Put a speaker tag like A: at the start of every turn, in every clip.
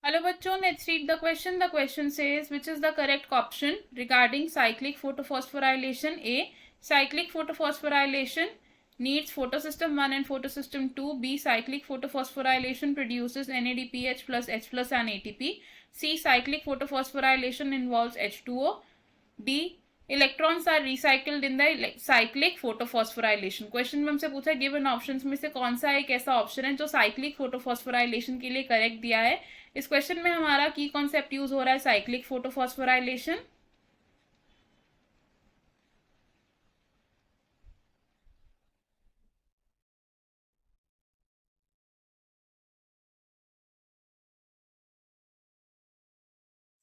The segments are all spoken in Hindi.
A: Hello bachcho, let's read the question. The question says, which is the correct option regarding cyclic photophosphorylation? A. Cyclic photophosphorylation needs photosystem 1 and photosystem 2. B. Cyclic photophosphorylation produces NADPH plus H plus and ATP. C. Cyclic photophosphorylation involves H2O. D. Electrons are recycled in the cyclic photophosphorylation. Question में हमसे पूछा गिवन ऑप्शंस में से कौन सा एक ऐसा ऑप्शन है जो साइक्लिक फोटोफॉस्फोराइलेशन के लिए करेक्ट दिया है। इस क्वेश्चन में हमारा की कॉन्सेप्ट यूज हो रहा है cyclic photophosphorylation.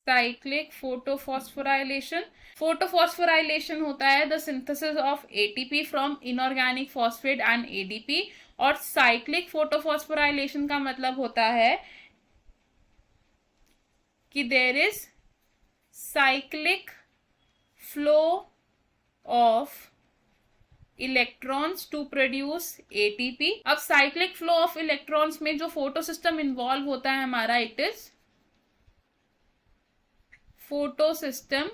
A: Cyclic photophosphorylation, photophosphorylation होता है the synthesis of ATP from inorganic phosphate and ADP. और साइक्लिक फोटोफॉस्फोराइलेशन का मतलब होता है कि there is cyclic flow of electrons to produce ATP. अब साइक्लिक फ्लो ऑफ इलेक्ट्रॉन्स में जो फोटो सिस्टम इन्वॉल्व होता है हमारा, इट इज फोटो सिस्टम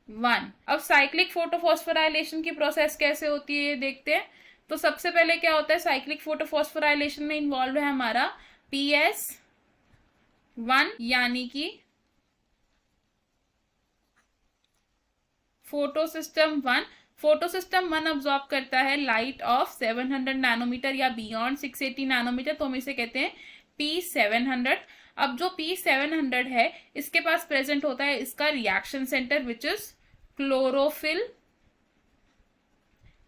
A: 1। अब साइक्लिक फोटोफॉस्फोराइलेशन की प्रोसेस कैसे होती है ये देखते हैं। तो सबसे पहले क्या होता है, साइक्लिक फोटोफॉस्फोराइलेशन में इन्वॉल्व है हमारा PS1 यानी कि photo system 1। Photo system 1 absorb करता है लाइट ऑफ 700 नैनोमीटर या बियॉन्ड 680 नैनोमीटर, तो हम इसे कहते हैं P700। अब जो P700 है इसके पास प्रेजेंट होता है इसका reaction centre which is chlorophyll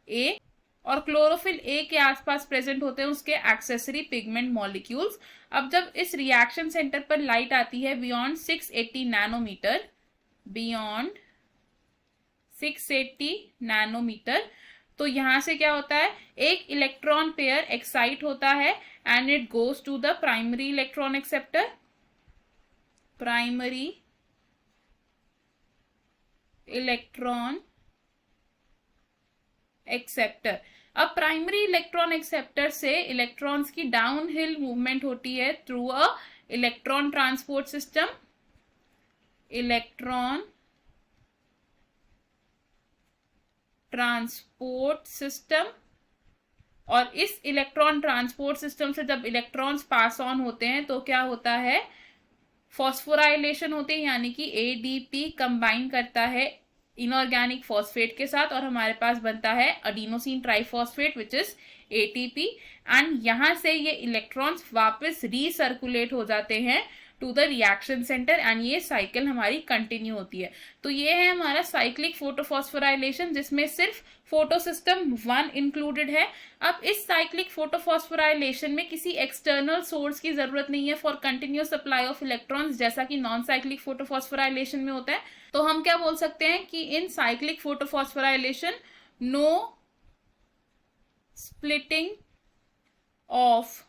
A: A, और क्लोरोफिल ए के आसपास प्रेजेंट होते हैं उसके एक्सेसरी पिगमेंट मॉलिक्यूल्स। अब जब इस रिएक्शन सेंटर पर लाइट आती है बियॉन्ड 680 नैनोमीटर, बियॉन्ड 680 नैनोमीटर, तो यहां से क्या होता है, एक इलेक्ट्रॉन पेयर एक्साइट होता है and it goes to the primary electron acceptor, primary electron acceptor. अब प्राइमरी इलेक्ट्रॉन एक्सेप्टर से इलेक्ट्रॉन्स की डाउन हिल मूवमेंट होती है through a electron transport system, electron transport system. और इस इलेक्ट्रॉन ट्रांसपोर्ट सिस्टम से जब इलेक्ट्रॉन्स पास ऑन होते हैं तो क्या होता है, फॉस्फोराइलेशन होती है, यानी कि एडीपी कंबाइन करता है इनऑर्गेनिक फॉस्फेट के साथ और हमारे पास बनता है adenosine triphosphate which is ATP. And यहां से ये इलेक्ट्रॉन्स वापस रीसर्कुलेट हो जाते हैं to the reaction centre and ये साइकिल हमारी कंटिन्यू होती है। तो ये है हमारा साइक्लिक फोटोफॉस्फोराइलेशन जिसमें सिर्फ फोटो सिस्टम 1 इंक्लूडेड है। अब इस साइक्लिक फोटोफॉस्फोराइलेशन में किसी एक्सटर्नल सोर्स की जरूरत नहीं है for continuous supply of electrons जैसा कि नॉन साइक्लिक फोटोफॉस्फोराइलेशन में होता है। तो हम क्या बोल सकते हैं कि in cyclic photophosphorylation no splitting of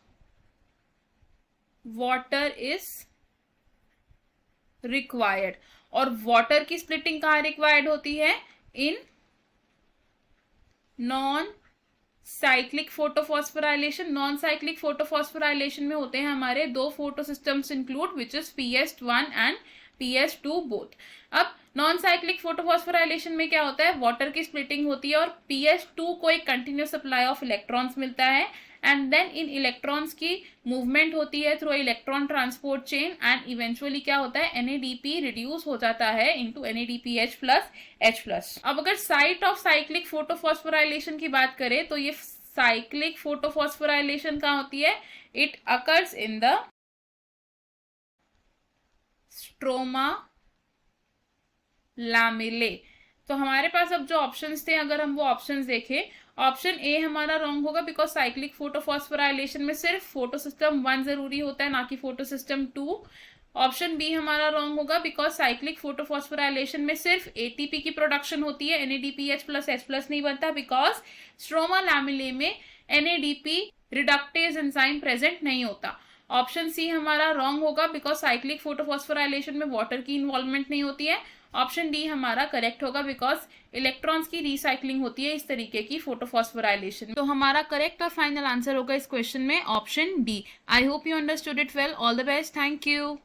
A: water is required. और वाटर की स्प्लिटिंग कहां रिक्वायर्ड होती है, in non cyclic photophosphorylation. Non cyclic photophosphorylation में होते हैं हमारे दो photo systems include which is PS1 and PS2 both. अब नॉन साइक्लिक फोटोफॉस्फोराइलेशन में क्या होता है, वाटर की स्प्लिटिंग होती है और PS2 को एक कंटिन्यूस सप्लाई ऑफ इलेक्ट्रॉन्स मिलता है एंड देन इन इलेक्ट्रॉन्स की मूवमेंट होती है through electron transport chain and eventually क्या होता है, NADP रिड्यूस हो जाता है into NADPH plus H plus. अब अगर साइट ऑफ साइक्लिक फोटोफॉस्फोराइलेशन की बात करें तो ये साइक्लिक फोटोफॉस्फोराइलेशन कहां होती है, it occurs in the stroma lamellae. तो हमारे पास अब जो ऑप्शंस थे अगर हम वो ऑप्शंस देखें, ऑप्शन ए हमारा रॉन्ग होगा बिकॉज साइक्लिक फोटोफॉस्फोराइलेशन में सिर्फ फोटो सिस्टम 1 जरूरी होता है ना कि फोटो सिस्टम 2। ऑप्शन बी हमारा रॉन्ग होगा बिकॉज साइक्लिक फोटोफॉस्फोराइलेशन में सिर्फ एटीपी की प्रोडक्शन होती है, NADPH प्लस H प्लस नहीं बनता बिकॉज स्ट्रोमा लैमेले में NADP रिडक्टेज एंजाइम प्रेजेंट नहीं होता। ऑप्शन सी हमारा रॉन्ग होगा बिकॉज साइक्लिक फोटोफॉस्फोराइलेशन में वाटर की इन्वॉल्वमेंट नहीं होती है। ऑप्शन डी हमारा करेक्ट होगा बिकॉज इलेक्ट्रॉन्स की रिसाइकलिंग होती है इस तरीके की फोटोफॉस्फोराइलेशन। तो हमारा करेक्ट और फाइनल आंसर होगा इस क्वेश्चन में option D. I hope you understood it well. All the best. Thank you.